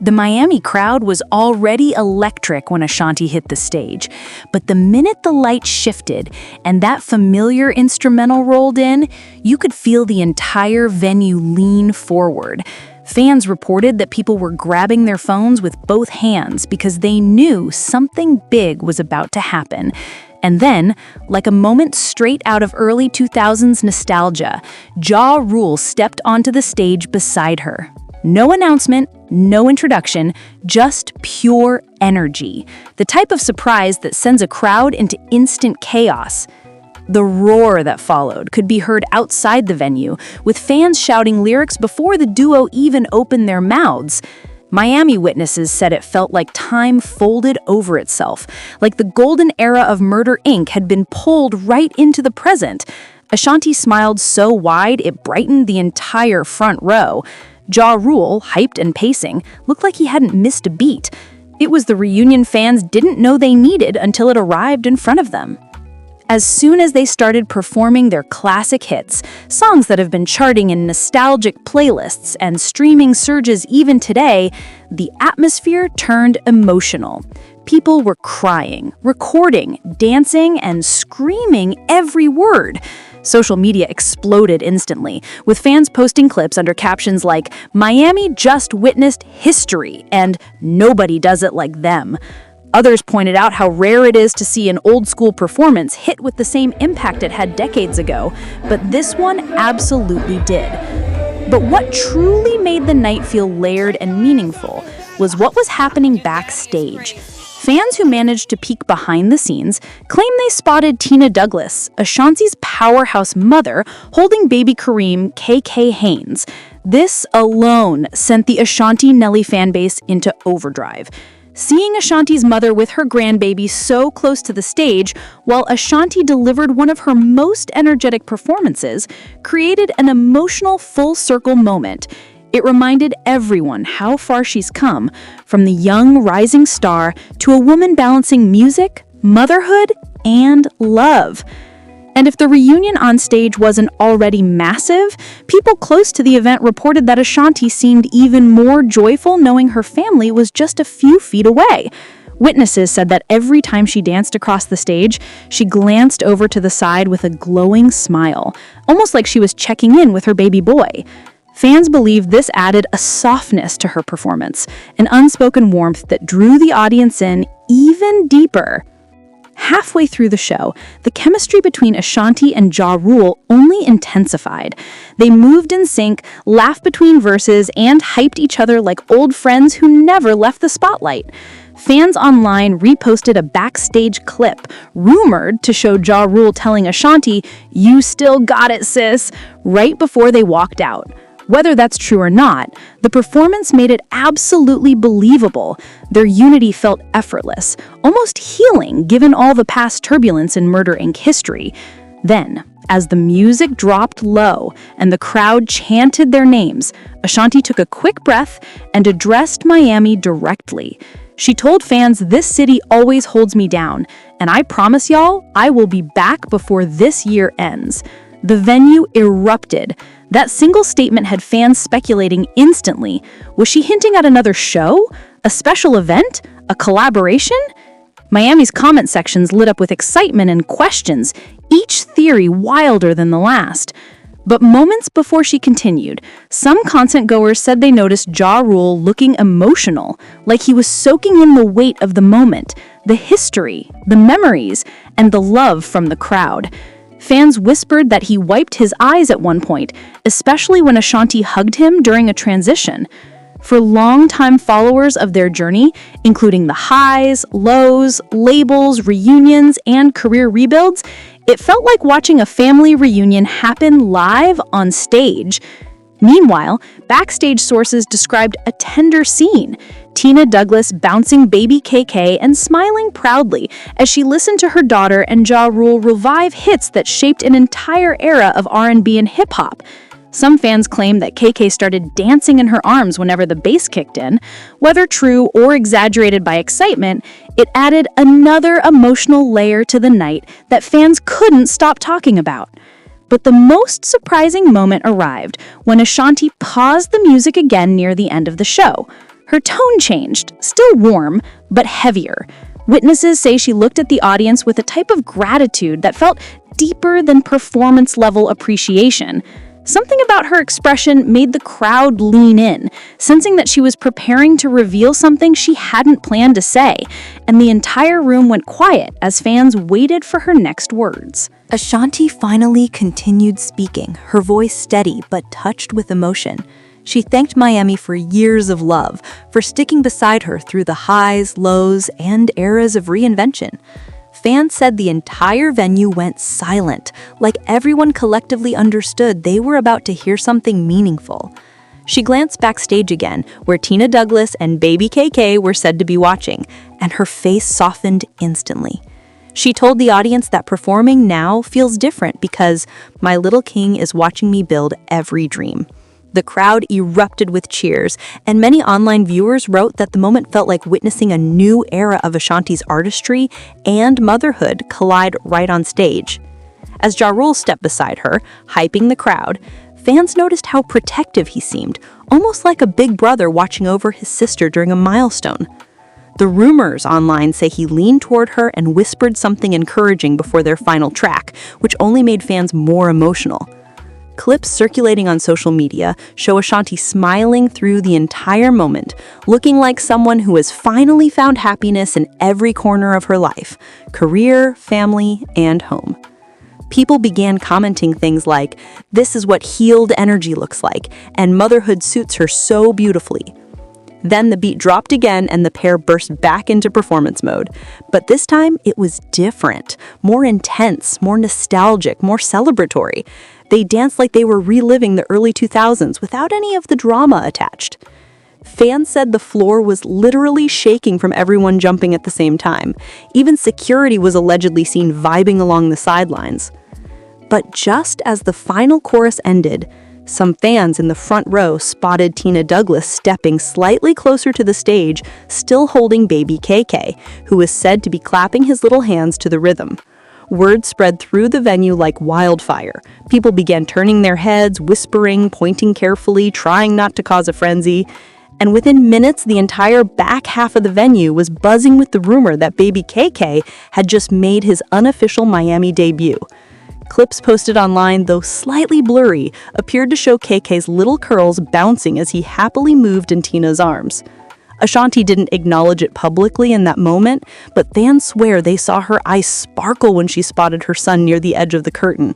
The Miami crowd was already electric when Ashanti hit the stage, but the minute the light shifted and that familiar instrumental rolled in, you could feel the entire venue lean forward. Fans reported that people were grabbing their phones with both hands because they knew something big was about to happen. And then, like a moment straight out of early 2000s nostalgia, Ja Rule stepped onto the stage beside her. No announcement, no introduction, just pure energy. The type of surprise that sends a crowd into instant chaos. The roar that followed could be heard outside the venue, with fans shouting lyrics before the duo even opened their mouths. Miami witnesses said it felt like time folded over itself, like the golden era of Murder, Inc. had been pulled right into the present. Ashanti smiled so wide it brightened the entire front row. Ja Rule, hyped and pacing, looked like he hadn't missed a beat. It was the reunion fans didn't know they needed until it arrived in front of them. As soon as they started performing their classic hits, songs that have been charting in nostalgic playlists and streaming surges even today, the atmosphere turned emotional. People were crying, recording, dancing, and screaming every word. Social media exploded instantly, with fans posting clips under captions like, "Miami just witnessed history," and "Nobody does it like them." Others pointed out how rare it is to see an old-school performance hit with the same impact it had decades ago, but this one absolutely did. But what truly made the night feel layered and meaningful was what was happening backstage. Fans who managed to peek behind the scenes claim they spotted Tina Douglas, Ashanti's powerhouse mother, holding baby Kareem KK Haynes. This alone sent the Ashanti Nelly fanbase into overdrive. Seeing Ashanti's mother with her grandbaby so close to the stage, while Ashanti delivered one of her most energetic performances, created an emotional full-circle moment. It reminded everyone how far she's come, from the young rising star to a woman balancing music, motherhood, and love. And if the reunion on stage wasn't already massive, people close to the event reported that Ashanti seemed even more joyful knowing her family was just a few feet away. Witnesses said that every time she danced across the stage, she glanced over to the side with a glowing smile, almost like she was checking in with her baby boy. Fans believe this added a softness to her performance, an unspoken warmth that drew the audience in even deeper. Halfway through the show, the chemistry between Ashanti and Ja Rule only intensified. They moved in sync, laughed between verses, and hyped each other like old friends who never left the spotlight. Fans online reposted a backstage clip, rumored to show Ja Rule telling Ashanti, "You still got it, sis," right before they walked out. Whether that's true or not, the performance made it absolutely believable. Their unity felt effortless, almost healing given all the past turbulence in Murder, Inc. history. Then, as the music dropped low and the crowd chanted their names, Ashanti took a quick breath and addressed Miami directly. She told fans, "This city always holds me down, and I promise y'all, I will be back before this year ends." The venue erupted. That single statement had fans speculating instantly. Was she hinting at another show? A special event? A collaboration? Miami's comment sections lit up with excitement and questions, each theory wilder than the last. But moments before she continued, some content goers said they noticed Ja Rule looking emotional, like he was soaking in the weight of the moment, the history, the memories, and the love from the crowd. Fans whispered that he wiped his eyes at one point, especially when Ashanti hugged him during a transition. For longtime followers of their journey, including the highs, lows, labels, reunions, and career rebuilds, it felt like watching a family reunion happen live on stage. Meanwhile, backstage sources described a tender scene. Tina Douglas bouncing baby KK and smiling proudly as she listened to her daughter and Ja Rule revive hits that shaped an entire era of R&B and hip-hop. Some fans claim that KK started dancing in her arms whenever the bass kicked in. Whether true or exaggerated by excitement, it added another emotional layer to the night that fans couldn't stop talking about. But the most surprising moment arrived when Ashanti paused the music again near the end of the show. Her tone changed, still warm, but heavier. Witnesses say she looked at the audience with a type of gratitude that felt deeper than performance-level appreciation. Something about her expression made the crowd lean in, sensing that she was preparing to reveal something she hadn't planned to say, and the entire room went quiet as fans waited for her next words. Ashanti finally continued speaking, her voice steady but touched with emotion. She thanked Miami for years of love, for sticking beside her through the highs, lows, and eras of reinvention. Fans said the entire venue went silent, like everyone collectively understood they were about to hear something meaningful. She glanced backstage again, where Tina Douglas and baby KK were said to be watching, and her face softened instantly. She told the audience that performing now feels different because my little king is watching me build every dream. The crowd erupted with cheers, and many online viewers wrote that the moment felt like witnessing a new era of Ashanti's artistry and motherhood collide right on stage. As Ja Rule stepped beside her, hyping the crowd, fans noticed how protective he seemed, almost like a big brother watching over his sister during a milestone. The rumors online say he leaned toward her and whispered something encouraging before their final track, which only made fans more emotional. Clips circulating on social media show Ashanti smiling through the entire moment, looking like someone who has finally found happiness in every corner of her life, career, family, and home. People began commenting things like, "This is what healed energy looks like," and "Motherhood suits her so beautifully." Then the beat dropped again and the pair burst back into performance mode. But this time, it was different, more intense, more nostalgic, more celebratory. They danced like they were reliving the early 2000s without any of the drama attached. Fans said the floor was literally shaking from everyone jumping at the same time. Even security was allegedly seen vibing along the sidelines. But just as the final chorus ended, some fans in the front row spotted Tina Douglas stepping slightly closer to the stage, still holding baby KK, who was said to be clapping his little hands to the rhythm. Word spread through the venue like wildfire. People began turning their heads, whispering, pointing carefully, trying not to cause a frenzy. And within minutes, the entire back half of the venue was buzzing with the rumor that baby KK had just made his unofficial Miami debut. Clips posted online, though slightly blurry, appeared to show KK's little curls bouncing as he happily moved in Tina's arms. Ashanti didn't acknowledge it publicly in that moment, but fans swear they saw her eyes sparkle when she spotted her son near the edge of the curtain.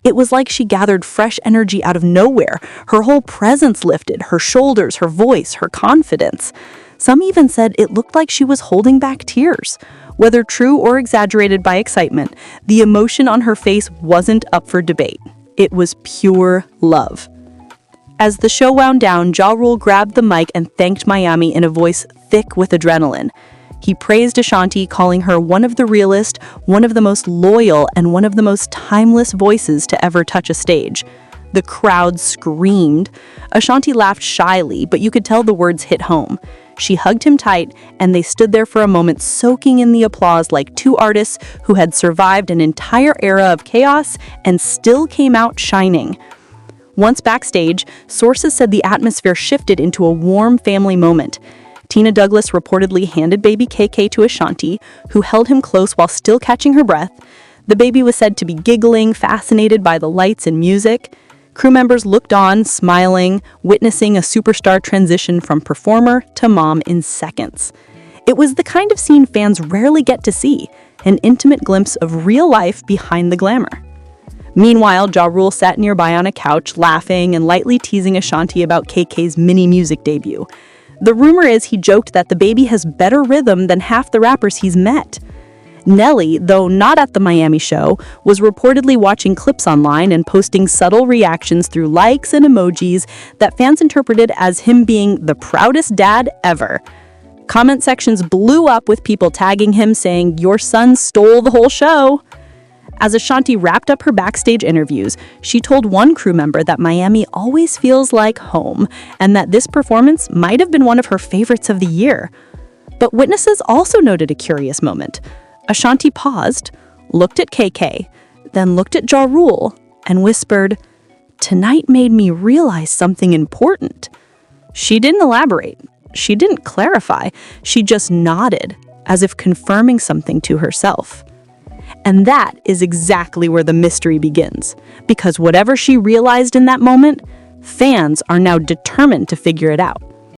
It was like she gathered fresh energy out of nowhere. Her whole presence lifted, her shoulders, her voice, her confidence. Some even said it looked like she was holding back tears. Whether true or exaggerated by excitement, the emotion on her face wasn't up for debate. It was pure love. As the show wound down, Ja Rule grabbed the mic and thanked Miami in a voice thick with adrenaline. He praised Ashanti, calling her one of the realest, one of the most loyal, and one of the most timeless voices to ever touch a stage. The crowd screamed. Ashanti laughed shyly, but you could tell the words hit home. She hugged him tight, and they stood there for a moment soaking in the applause like two artists who had survived an entire era of chaos and still came out shining. Once backstage, sources said the atmosphere shifted into a warm family moment. Tina Douglas reportedly handed baby KK to Ashanti, who held him close while still catching her breath. The baby was said to be giggling, fascinated by the lights and music. Crew members looked on, smiling, witnessing a superstar transition from performer to mom in seconds. It was the kind of scene fans rarely get to see, an intimate glimpse of real life behind the glamour. Meanwhile, Ja Rule sat nearby on a couch, laughing and lightly teasing Ashanti about KK's mini music debut. The rumor is he joked that the baby has better rhythm than half the rappers he's met. Nelly, though not at the Miami show, was reportedly watching clips online and posting subtle reactions through likes and emojis that fans interpreted as him being the proudest dad ever. Comment sections blew up with people tagging him saying, "Your son stole the whole show." As Ashanti wrapped up her backstage interviews, she told one crew member that Miami always feels like home and that this performance might have been one of her favorites of the year. But witnesses also noted a curious moment. Ashanti paused, looked at KK, then looked at Ja Rule and whispered, "Tonight made me realize something important." She didn't elaborate. she didn't clarify. She just nodded, as if confirming something to herself. And that is exactly where the mystery begins, because whatever she realized in that moment, fans are now determined to figure it out.